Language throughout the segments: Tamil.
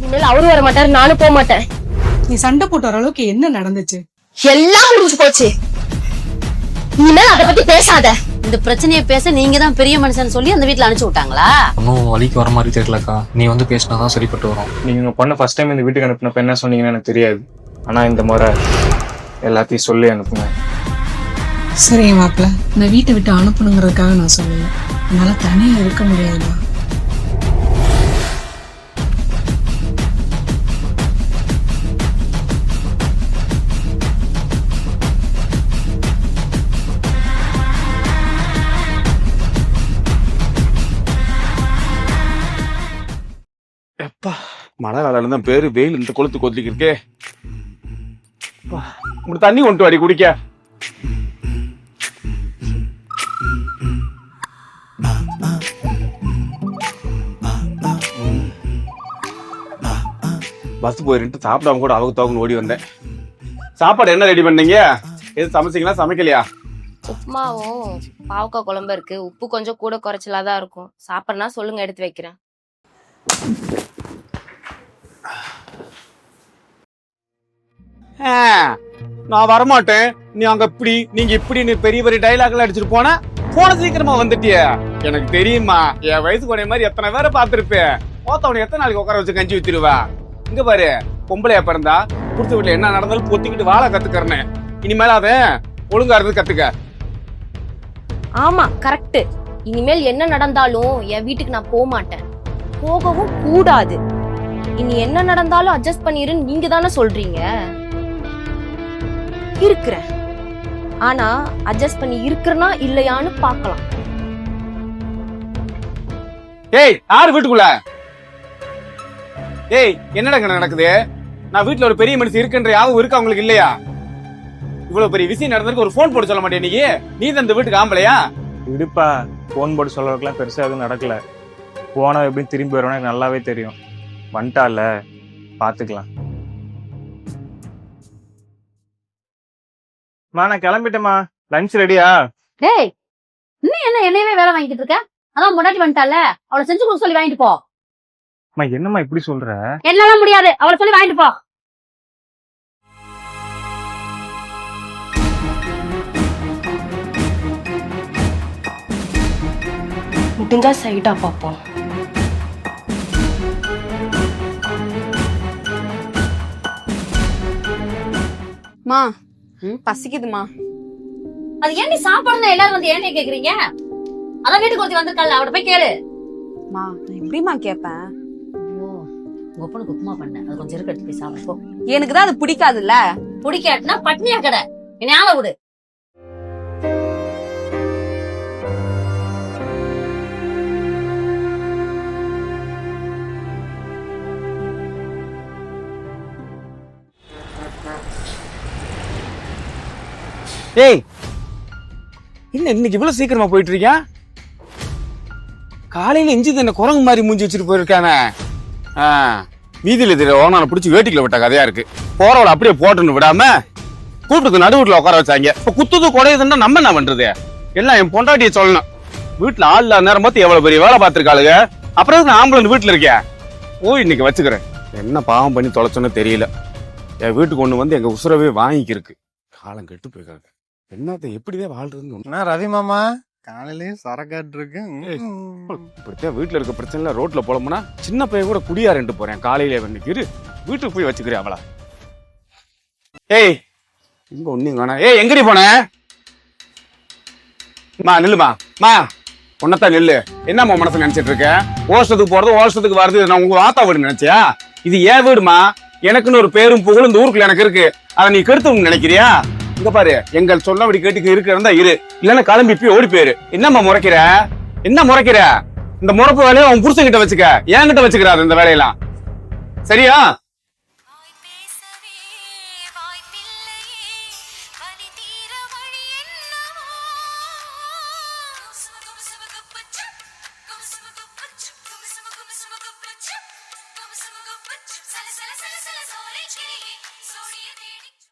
இனிமேல் அவரு வர மாட்டாரு, நானும் போக மாட்டேன். நீ சண்டை போட்டு வர அளவுக்கு என்ன நடந்துச்சு? எல்லாம் முடிஞ்சு போச்சு. இனிமேல் அதை பத்தி பேசாத. இந்த பிரச்சனையை பேச நீங்க தான் பெரிய மனுஷன் சொல்லி அந்த வீட்டுல அனுப்பிச்சு விட்டாங்களா? ஒன்னும் வலிக்கு வர மாதிரி தெரியலக்கா. நீ வந்து பேசினாதான் சரிப்பட்டு வரும். நீங்க உங்க பொண்ணை ஃபர்ஸ்ட் டைம் இந்த வீட்டுக்கு அனுப்புனப்ப என்ன சொன்னீங்கன்னு எனக்கு தெரியாது. ஆனா இந்த முறை எல்லாத்தையும் சொல்லி அனுப்புங்க. சரிங்க மாப்பிள்ள, நான் வீட்டை விட்டு அனுப்பணுங்கிறதுக்காக நான் சொல்லல. என்னால தனியா இருக்க முடியாதுடா. எப்பா மழை காலம் தான் பேரு, வெயில் இந்த கொளுத்து கொத்திக்கு இருக்கே. உங்களுக்கு தண்ணி கொண்டு வாடி குடிக்க. பஸ் போயிட்டு சாப்பிடாம கூட அவங்க தவங்க ஓடி வந்தேன். சாப்பாடு என்ன ரெடி பண்ணீங்க? எது சமைச்சிங்களா சமைக்கலையா? உப்புமாவும் பாவக்காய் குழம்பு இருக்கு. உப்பு கொஞ்சம் கூட குறைச்சலாதான் இருக்கும். சாப்பிடனா சொல்லுங்க, எடுத்து வைக்கிறேன். நான் வரமாட்டேன், நீ அங்க இப்படி நீங்க இப்படி நீ பெரிய பெரிய டைலாக் எல்லாம் அடிச்சிட்டு போன சீக்கிரமா வந்துட்டிய. எனக்கு தெரியுமா, என் வயசு கொண்டே மாதிரி எத்தனை பேரை பார்த்திருப்பேன். போத்தவனை எத்தனை நாளைக்கு உட்கார வச்சு கஞ்சி ஊத்திடுவா. இங்க பாரு, பொம்பளையா பிறந்தா புடிச்ச வீட்டுல என்ன நடந்தாலும் பொத்திக்கிட்டு வாழ கத்துக்கிறேன். இனிமேல அவன் ஒழுங்கா இருந்து கத்துக்க. ஆமா, கரெக்ட். இனிமேல் என்ன நடந்தாலும் என் வீட்டுக்கு நான் போக மாட்டேன், போகவும் கூடாது. இனி என்ன நடந்தாலும் அட்ஜஸ்ட் பண்ணிருன்னு நீங்க தானே சொல்றீங்க. இருக்கிறேன், ஆனா அட்ஜஸ்ட் பண்ணி இருக்கிறனா இல்லையான்னு பாக்கலாம். ஏய், யாரு வீட்டுக்குள்ள? ஏய், என்னடா நடக்குது? நான் வீட்டுல ஒரு பெரிய மனுஷன் இருக்குன்ற யாவும் இருக்கா உங்களுக்கு இல்லையா? இவ்வளவு பெரிய விஷயம் நடந்திருக்கு, ஒரு போன் போட்டு சொல்ல மாட்டேன். நீ தான் இந்த வீட்டுக்கு ஆம்பளையா? விடுப்பா, போன் போட்டு சொல்றதுக்குலாம் பெருசா எதுவும் நடக்கல. போனா எப்படின்னு திரும்பி வருவானு எனக்கு நல்லாவே தெரியும். வந்துட்டால பாத்துக்கலாம். நான் கிளம்பிட்டேமா. லஞ்ச் ரெடியா? டேய், இன்னும் என்ன என்னையவே வேலை வாங்கிட்டு இருக்க? அதான் முன்னாடி வந்துட்டால, அவளை செஞ்சு கொடுக்க சொல்லி வாங்கிட்டு போ. என்னம்மா இப்படி சொல்ற? என்னால முடியாது, அவளை சொல்லி வாங்கிட்டு போ. முடிஞ்சா சைடா பாப்போம். மா பசிக்குதுமா. அது ஏன் நீ சாப்பாடுனா எல்லாரும் வந்து ஏன்டே கேக்குறீங்க? அதான் வீட்டுக்கு ஒருத்தி வந்திருக்காள், அவட போய் கேளு. மா நான் எப்படிமா கேட்பேன்? உங்க பொண்ணுக்கு உப்புமா பண்ண, அது கொஞ்சம் இருக்கு, எடுத்து போய் சாப்பிடு போ. எனக்கு தான் அது பிடிக்காதுல்ல. பிடிக்காட்டுனா பட்னியா கடை, என்ன ஆள விடு. ஏய், என்ன இன்னைக்கு இவ்வளவு சீக்கிரமா போயிட்டு இருக்கியா? காலையில எஞ்சி என்ன குரங்கு மாதிரி மூஞ்சி வச்சுட்டு போயிருக்கானே. வீதியில தெரிய ஓனான பிடிச்சி வேட்டிக்குள்ள விட்ட கதையா இருக்கு. போறவளை அப்படியே போட்டுன்னு விடாம கூப்பிட்டு நடுவுல உட்கார வச்சாங்க. இப்ப குத்துது குடையுதுன்னா நம்ம என்ன பண்றது? எல்லாம் என் பொண்டாட்டிய சொல்லணும். வீட்டுல ஆள் இல்லாத நேரம் பார்த்து எவ்வளவு பெரிய வேலை பார்த்திருக்காளுங்க. அப்புறம் நான் ஆம்பளை வீட்டுல இருக்கேன். ஓ, இன்னைக்கு வச்சுக்கிறேன். என்ன பாவம் பண்ணி தொலைச்சோன்னு தெரியல. என் வீட்டுக்கு ஒண்ணு வந்து எங்க உசுரவே வாங்கிக்கிருக்கு. காலம் கெட்டு போயிருக்காங்க. என்னத்த எப்படிதான் வாழ்றதுன்னு ரவி மாமா காலையிலயும் சரக்காட்டு இருக்கு. இப்படித்தான் வீட்டுல இருக்க பிரச்சனை ரோட்ல போலமுன்னா சின்ன பையன் கூட குடியா ரெண்டு போறேன். காலையில வந்துக்கிரு வீட்டுக்கு போய் வச்சுக்கிறேன் அவளா. ஏய், இங்க ஒண்ணு வேணா. ஏய், எங்கடி போன? மா நில்லுமா. மா உன்னத்தான் நில்லு. என்னம்மா மனசு நினைச்சிட்டு இருக்க? ஓஷத்துக்கு போறது ஓஷத்துக்கு வருது. நான் உங்க வாத்தா வீடு நினைச்சியா? இது ஏன் வீடுமா? எனக்குன்னு ஒரு பேரும் புகழும் இந்த ஊருக்குள்ள எனக்கு இருக்கு. அதை நீ கெடுத்து நினைக்கிறியா? இங்க பாரு, எங்கள் சொன்னபடி கேட்டுக்கு இருக்கிறதா இரு, இல்லன்னா கிளம்பி போய் ஓடி போயிரு. என்னம்மா முறைக்கிற? என்ன முறைக்கிற? இந்த முறைப்பு வேலையை அவன் புருஷன் கிட்ட வச்சுக்க, என்கிட்ட வச்சுக்கிறாரு இந்த வேலையெல்லாம். சரியா?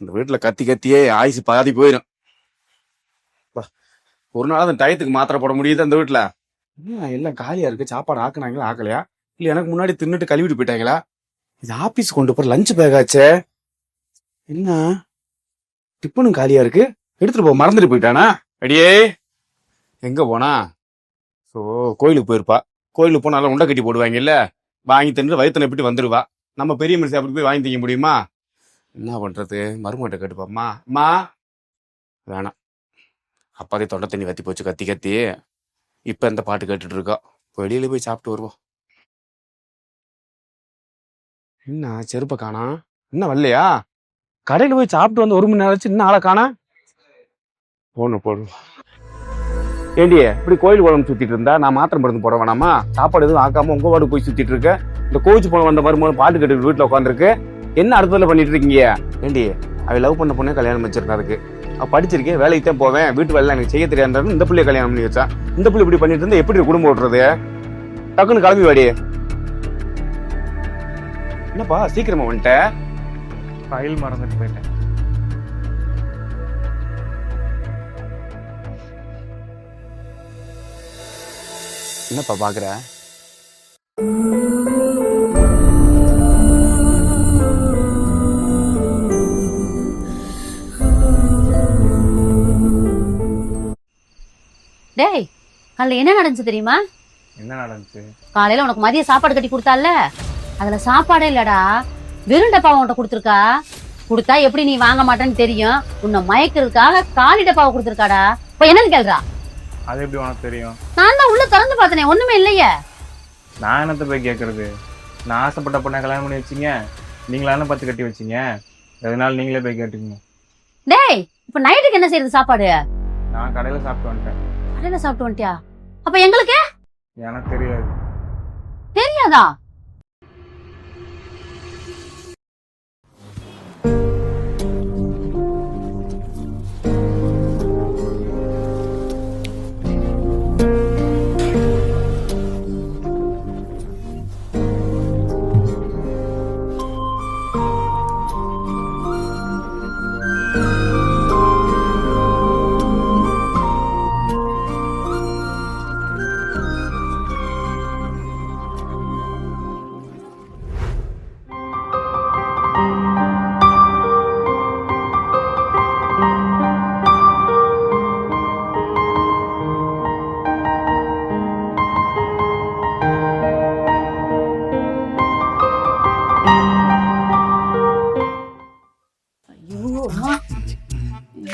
இந்த வீட்டுல கத்தி கத்தியே ஆயுசு பாதி போயிடும். ஒரு நாள் அந்த டயத்துக்கு மாத்திரை போட முடியுது அந்த வீட்டுல. எல்லாம் காலியா இருக்கு. சாப்பாடு ஆக்குனாங்களா ஆக்கலையா? இல்ல எனக்கு முன்னாடி தின்னுட்டு கழுவிட்டு போயிட்டாங்களா? இது ஆபீஸ் கொண்டு போற லஞ்ச் பேக் ஆச்சே. என்ன டிப்பனும் காலியா இருக்கு, எடுத்துட்டு போ. மறந்துட்டு போயிட்டானா? அடியே எங்க போனா? ஸோ கோயிலுக்கு போயிருப்பா. கோயிலுக்கு போனாலும் உண்டை கட்டி போடுவாங்கல்ல, வாங்கி தின்னு வயிற்று நப்பிட்டு வந்துடுவா. நம்ம பெரிய மனுஷன் அப்படி போய் வாங்கி திங்க முடியுமா? என்ன பண்றது? மருமகிட்ட கேட்டுப்பாம்மா. அம்மா வேணாம், அப்பாக்கே தொண்டை தண்ணி வத்தி போச்சு கத்தி கத்தி. இப்ப இந்த பாட்டு கேட்டுட்டு இருக்கா. வெளியில போய் சாப்பிட்டு வருவோம். என்ன செருப்ப காணா? என்ன வரலையா? கடையில போய் சாப்பிட்டு வந்து 1 மணி நேரம் ஆச்சு, இன்னும் ஆளை காணா. போடு. ஏண்டி இப்படி கோயில் குளம் சுத்திட்டு இருந்தா நான் மாத்திரம் மருந்து போட வேணாமா? சாப்பாடு எதுவும் ஆக்காம உங்க வாடு போய் சுத்திட்டு இருக்க. இந்த கோவிச்சு போன வந்த மருமகன் பாட்டு கேட்டு வீட்டுல உட்காந்துருக்கு. என்ன அடுத்ததுல பண்ணிட்டு இருக்கீங்க? ஏண்டி அவ லவ் பண்ண பொண்ணே கல்யாணம் வச்சிருக்கா. அதுக்கு அவ படிச்சிருக்கேன், வேலைக்கு தான் போவேன், வீட்டு வேலை எனக்கு செய்ய தெரியாது. இந்த பிள்ளைய கல்யாணம் பண்ணி வச்சா. இந்த பிள்ளை இப்படி பண்ணிட்டு இருந்தா எப்படி குடும்பம் ஓட்டுறது? டக்குன்னு கிளம்பி வாடி. என்னப்பா சீக்கிரமா வந்துட்ட? ஃபைல் மறந்துட்டு போயிட்டேன். என்னப்பா பாக்குற? டேய், காலைல என்ன நடந்துச்சு தெரியுமா? என்ன நடந்துச்சு? காலையில உனக்கு மதிய சாப்பாடு கட்டி கொடுத்தால, அதுல சாப்பாடே இல்லடா, வெறும் டப்பாவை உன்கிட்ட கொடுத்துருக்கா. கொடுத்தா எப்படி நீ வாங்க மாட்டேன்னு தெரியும், உன்னை மயக்கிறதுக்காக காலி டப்பாவை கொடுத்துருக்காடா. இப்ப என்னன்னு கேள்றா? அது எப்படி உனக்கு தெரியும்? நான் தான் உள்ள திறந்து பார்த்தனே, ஒண்ணுமே இல்லையே. நான் என்னத்த போய் கேட்கறது? நான் ஆசைப்பட்ட பொண்ணை கல்யாணம் பண்ணி வச்சிங்க, நீங்களான பார்த்து கட்டி வச்சிங்க. அதனால நீங்களே போய் கேட்டுக்கீங்க. டேய், இப்ப நைட்டுக்கு என்ன செய்யறது சாப்பாடு? நான் கடையில சாப்பிட்டு வந்துட்டேன். கடையில சாப்பிட்டு வந்துட்டியா? அப்ப எங்களுக்கு எனக்கு தெரியாது. தெரியாதா?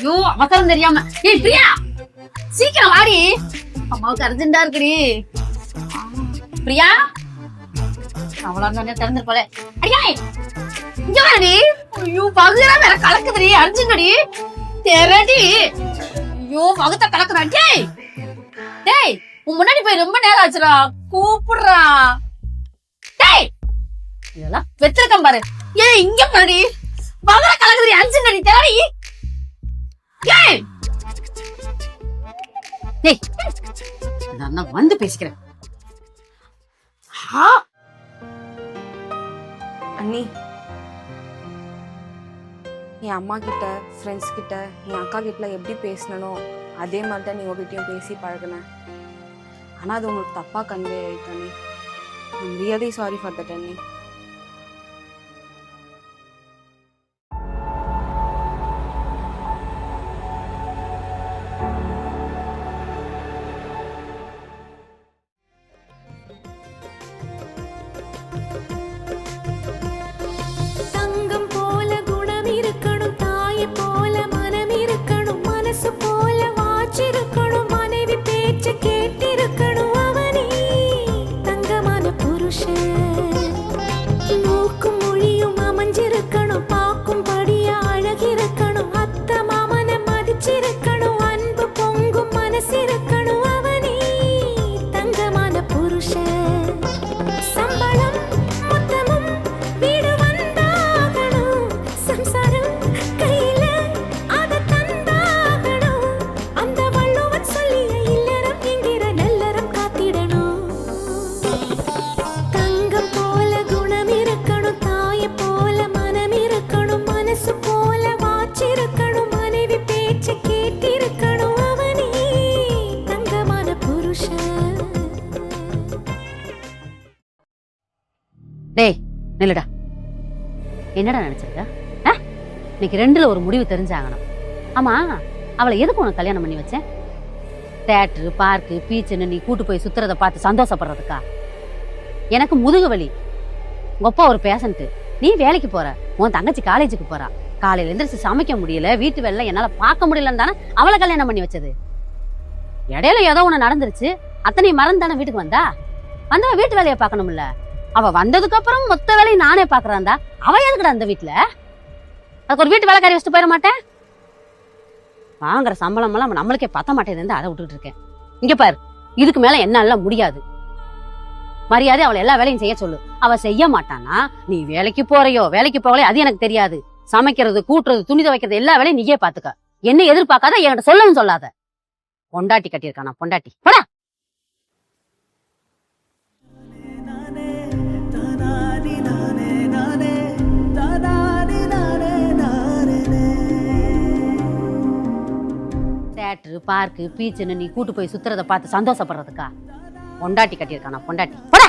ஐயோ, அவசரம் தெரியாம. ஏய் பிரியா, சீக்கிரம் வாடி, அம்மாவுக்கு அர்ஜென்டா இருக்குடி. பிரியா, அவ்வளவு திறந்துருப்பாளே. அடியா இங்க வாடி. ஐயோ பகுதியா வேற கலக்குதுடி, அர்ஜென்டடி தெரடி. ஐயோ பகுத்த கலக்குறா. டேய் டேய், உன் முன்னாடி போய் ரொம்ப நேரம் ஆச்சுடா, கூப்பிடுறா. டேய் இதெல்லாம் வெத்திருக்கேன் பாரு. ஏய் இங்க பாடி, பகுதியா கலக்குதுடி, அர்ஜென்டடி தெரடி. டேய் டேய், நான் வந்து பேசிக்கிறேன். அண்ணி, என் அம்மா கிட்ட, ஃப்ரெண்ட்ஸ் கிட்ட, என் அக்கா கிட்ட எப்படி பேசணும் அதே மாதிரி தான் நீ உங்ககிட்டயும் பேசி பழகினேன். ஆனா அது உங்களுக்கு தப்பா கன்வே ஆயிட்டு அண்ணி. I'm really sorry for that அண்ணி. டேய் நில்லுடா. என்னடா நினைச்சிருக்க? இன்னைக்கு ரெண்டுல ஒரு முடிவு தெரிஞ்சாகணும். ஆமா, அவளை எதுக்கு உனக்கு கல்யாணம் பண்ணி வச்சேன்? தேட்டரு, பார்க்கு, பீச்சுன்னு நீ கூட்டு போய் சுத்துறத பார்த்து சந்தோஷப்படுறதுக்கா? எனக்கு முதுகு வலி. உங்க அப்பா ஒரு பேஷண்ட், நீ வேலைக்கு போற, உன் தங்கச்சி காலேஜுக்கு போறா. காலையில எந்திரிச்சு சமைக்க முடியல, வீட்டு வேலை என்னால பார்க்க முடியலன்னு தானே அவளை கல்யாணம் பண்ணி வச்சது. இடையில ஏதோ ஒண்ணு நடந்துருச்சு, அத்தனை மறந்து தானே வீட்டுக்கு வந்தா. வந்தவ வீட்டு வேலையை பார்க்கணும்ல. அவ வந்ததுக்கு அப்புறம் மொத்த வேலையை நானே பாக்குறான்டா. அவ எதுக்குடா அந்த வீட்டுல? அதுக்கு ஒரு வீட்டு வேலைக்காரி வச்சுட்டு போயிட மாட்டேன்? வாங்குற சம்பளம் எல்லாம் நம்மளுக்கே பத்த மாட்டேங்குது, அதை விட்டுட்டு இருக்கேன். இங்க பாரு, இதுக்கு மேல என்னால முடியாது. மரியாதை அவளை எல்லா வேலையும் செய்ய சொல்லு. அவ செய்ய மாட்டானா, நீ வேலைக்கு போறையோ வேலைக்கு போகலையோ அது எனக்கு தெரியாது. சமைக்கிறது, கூட்டுறது, துணி துவைக்கிறது எல்லா வேலையும் நீயே பாத்துக்க. என்ன எதிர்பார்க்காத, என்கிட்ட சொல்லவும் சொல்லாத. பொண்டாட்டி கட்டியிருக்கானா பொண்டாட்டி? போடா. தேட்டரு, பார்க்கு, பீச்சுன்னு நீ கூட்டு போய் சுத்துறத பார்த்து சந்தோஷப்படுறதுக்கா? பொண்டாட்டி கட்டியிருக்கானா பொண்டாட்டி? போடா.